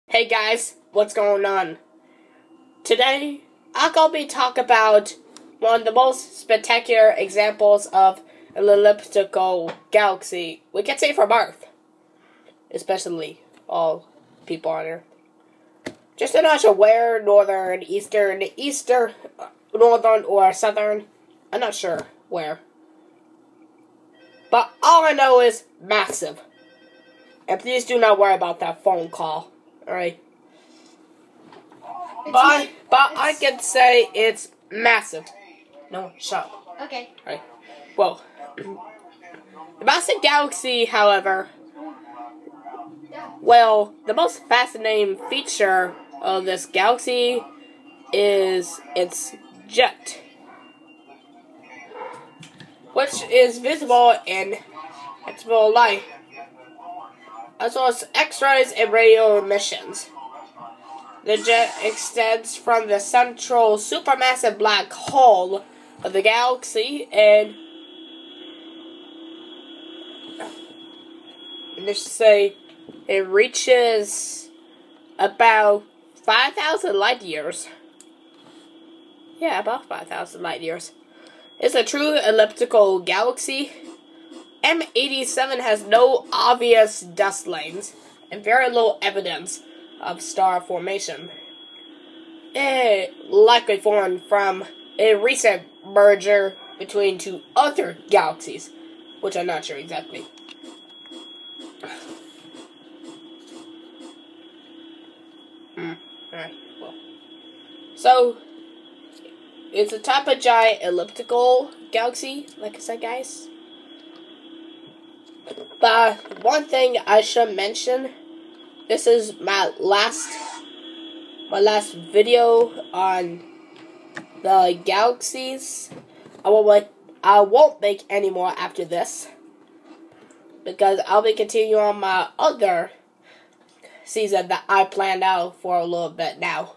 Hey guys, what's going on? Today, I'm going to be talking about one of the most spectacular examples of an elliptical galaxy we can see from Earth. Especially all people on Earth. Just not sure where, northern, eastern, northern, or southern. I'm not sure where. But all I know is massive. And please do not worry about that phone call. Alright. But I can say it's massive. No, shut up. Okay. Alright. Well, the massive galaxy, however, well, the most fascinating feature of this galaxy is its jet, which is visible in visible light, as well as X-rays and radio emissions. The jet extends from the central supermassive black hole of the galaxy, and let's say it reaches about 5,000 light years. Yeah, about 5,000 light years. It's a true elliptical galaxy. M87 has no obvious dust lanes and very little evidence of star formation. It likely formed from a recent merger between two other galaxies, which I'm not sure exactly. Alright, well. So, it's a type of giant elliptical galaxy, like I said, guys. But one thing I should mention, this is my last video on the galaxies. I won't make any more after this, because I'll be continuing on my other season that I planned out for a little bit now.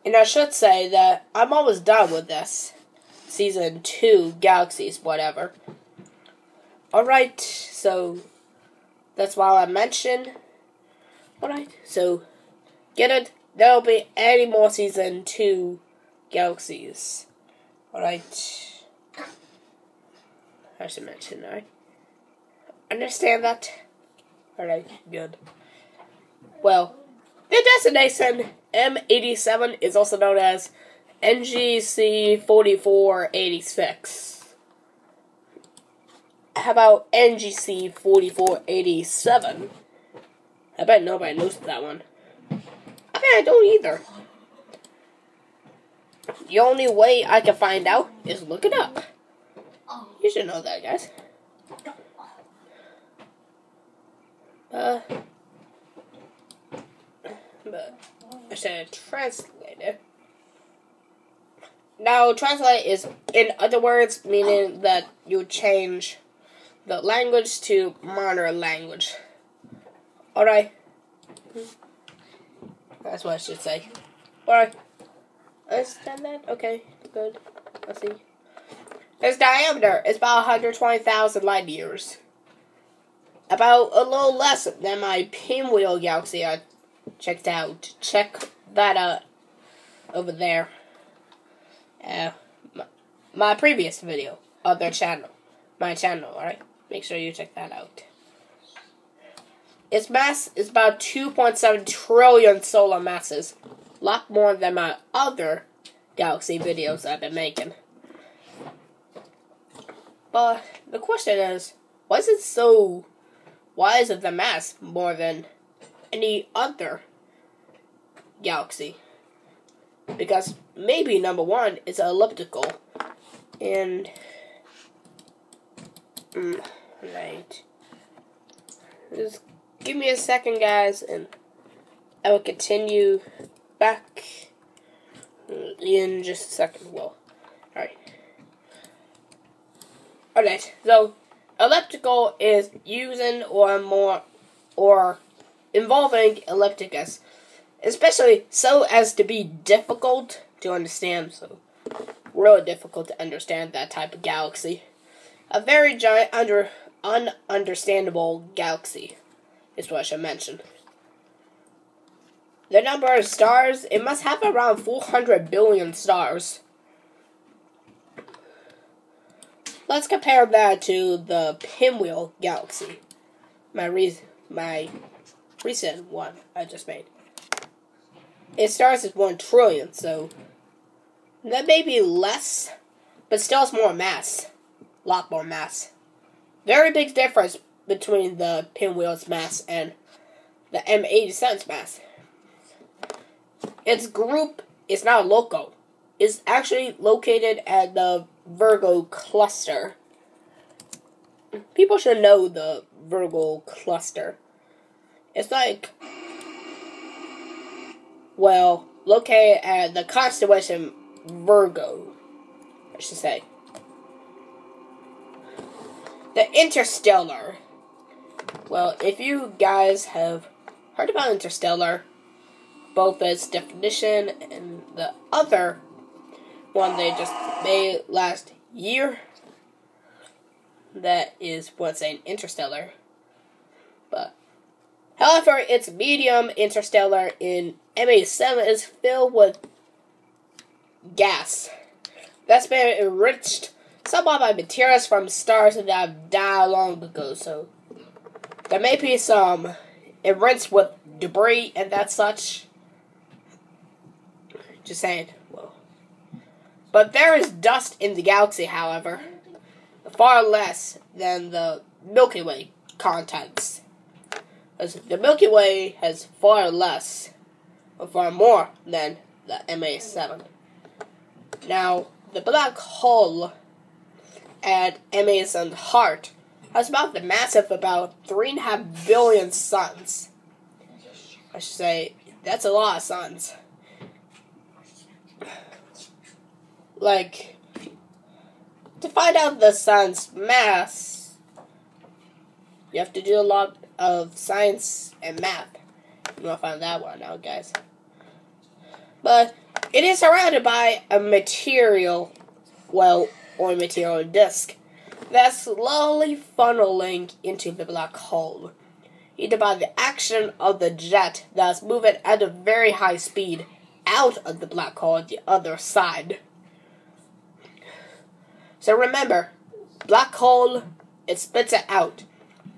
And I should say that I'm almost done with this season 2 galaxies, whatever. Alright, so that's why I mentioned. Alright, so get it? There will be any more season 2 galaxies. Alright. I should mention, alright? Understand that? Alright, good. Well, the destination M87 is also known as NGC 4486. How about NGC 4487? I bet nobody knows that one. I bet I don't either. The only way I can find out is look it up. You should know that, guys. But I should translate it. Now, translate is, in other words, meaning that you change the language to modern language. Alright. That's what I should say. Alright. Understand that? Okay, good. Let's see. Its diameter is about 120,000 light years. About a little less than my Pinwheel galaxy I checked out. Check that out over there. My previous video of their channel. My channel, alright? Make sure you check that out. Its mass is about 2.7 trillion solar masses. A lot more than my other galaxy videos I've been making. But the question is, why is it the mass more than any other galaxy? Because maybe number one is elliptical. And right. Just give me a second, guys, and I will continue back in just a second. Well, alright. Alright, so elliptical is using or involving ellipticus, especially so as to be difficult to understand, so really difficult to understand that type of galaxy. A very giant, ununderstandable galaxy is what I should mention. the number of stars, it must have around 400 billion stars. Let's compare that to the Pinwheel Galaxy. My recent one I just made. Its stars is 1 trillion, so that may be less, but still has more mass. A lot more mass. Very big difference between the Pinwheel's mass and the M87's mass. Its group is not local. It's actually located at the Virgo cluster. People should know the Virgo cluster. It's like, well, located at the constellation Virgo, I should say. The Interstellar. Well, if you guys have heard about Interstellar, both its definition and the other one they just made last year, that is what's an interstellar. But however, its medium interstellar in M87 is filled with gas that's been enriched somewhat by materials from stars that have died long ago. So there may be some enriched with debris and that such. Just saying. Well, but there is dust in the galaxy, however, far less than the Milky Way contents. As the Milky Way has far less, or far more, than the M87. Now, the black hole at M87's heart has about the mass of about 3.5 billion suns. I should say, that's a lot of suns. Like, to find out the sun's mass, you have to do a lot of science and math. I'm gonna find that one out, guys. But it is surrounded by a material, well, or a material disk that's slowly funneling into the black hole, either by the action of the jet that's moving at a very high speed out of the black hole at the other side. So remember, black hole, it spits it out.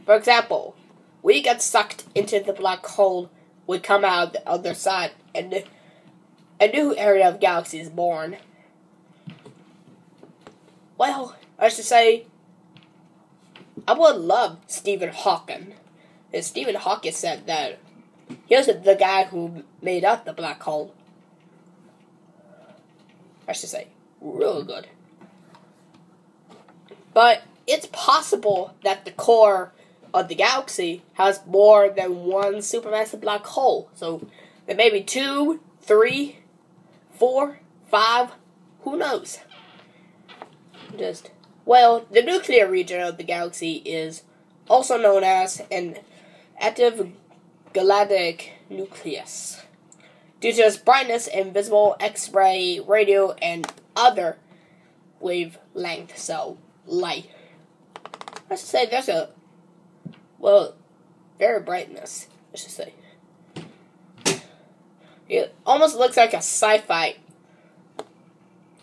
For example, we get sucked into the black hole, we come out the other side, and a new area of galaxy is born. Well, I should say, I would love Stephen Hawking. And Stephen Hawking said that he was the guy who made up the black hole. I should say, really good. But it's possible that the core of the galaxy has more than one supermassive black hole. So there may be 2, 3, 4, 5, who knows? Well, the nuclear region of the galaxy is also known as an active galactic nucleus, due to its brightness and visible X-ray, radio, and other wavelength, so light. I should say there's a, well, very brightness, I should say. It almost looks like a sci-fi.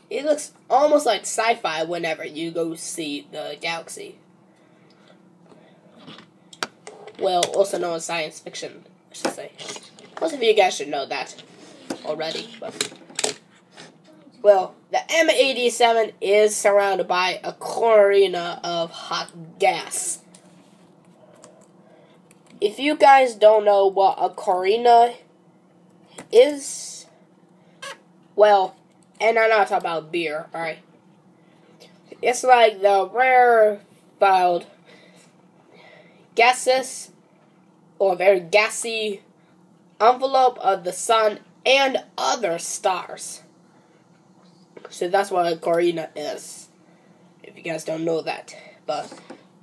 It looks almost like sci-fi whenever you go see the galaxy. Well, also known as science fiction, I should say. Most of you guys should know that already, but well, the M87 is surrounded by a corona of hot gas. If you guys don't know what a corona is, well, and I'm not talking about beer, alright? It's like the rarefied gases, or very gassy envelope of the sun and other stars. So that's what a corona is, if you guys don't know that. But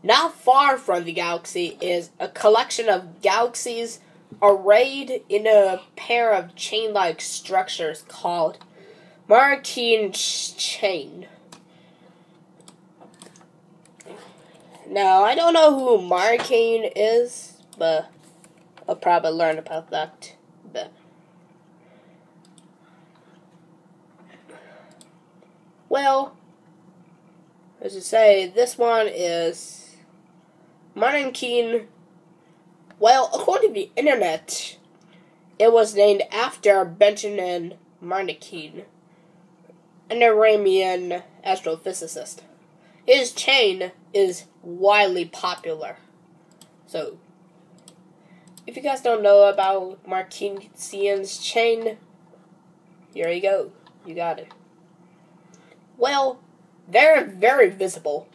not far from the galaxy is a collection of galaxies arrayed in a pair of chain-like structures called Markine chain. Now, I don't know who Markine is, but I'll probably learn about that. But Well, as you say, this one is Martin Keen. Well, according to the internet, it was named after Benjamin Martin, an Iranian astrophysicist. His chain is widely popular. So, if you guys don't know about Martin's chain, here you go. You got it. Well, they're very visible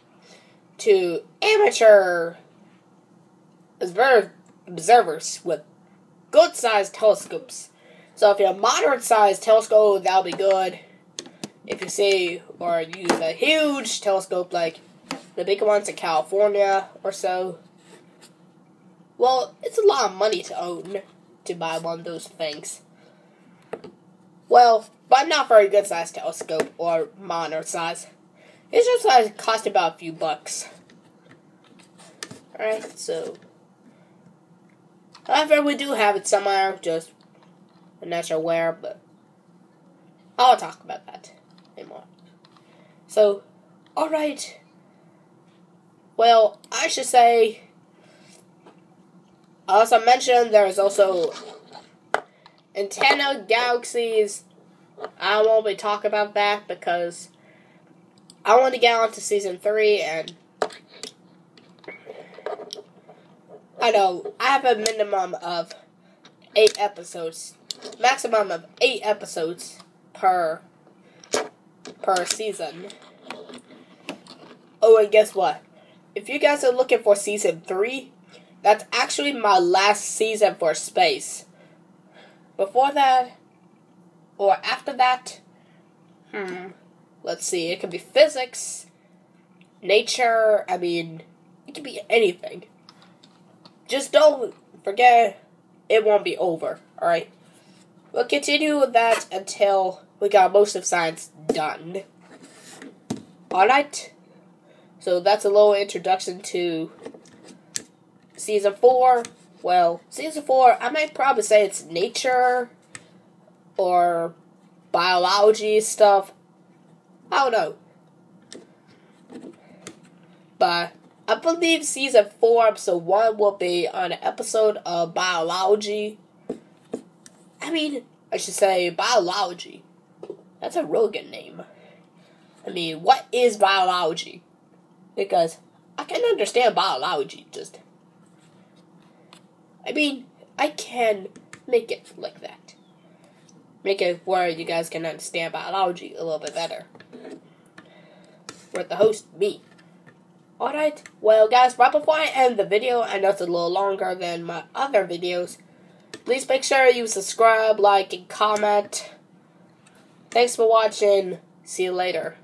to amateur observers with good-sized telescopes. So if you have a moderate-sized telescope, that'll be good. If you see or use a huge telescope like the big ones in California or so, well, it's a lot of money to own to buy one of those things. Well, but not very good-sized telescope or moderate size. It's just like cost about a few bucks. Alright, so however, we do have it somewhere, just I'm not sure where, but I'll talk about that anymore. So, alright. Well, I should say, as I mentioned, there's also antenna galaxies. I won't be talking about that because I want to get on to season 3, and I know I have a minimum of 8 episodes, maximum of 8 episodes per season. Oh, and guess what? If you guys are looking for season 3, that's actually my last season for space. Before that, or after that, let's see, it could be physics, nature, it could be anything. Just don't forget, it won't be over, alright? We'll continue with that until we got most of science done. Alright? So that's a little introduction to season 4. Well, season 4, I might probably say it's nature or biology stuff. I don't know. But I believe season 4, episode 1 will be on an episode of biology. I should say biology. That's a real good name. What is biology? Because I can understand biology, just I can make it like that. Make it where you guys can understand biology a little bit better. With the host, me. Alright, well guys, right before I end the video, I know it's a little longer than my other videos, please make sure you subscribe, like, and comment. Thanks for watching. See you later.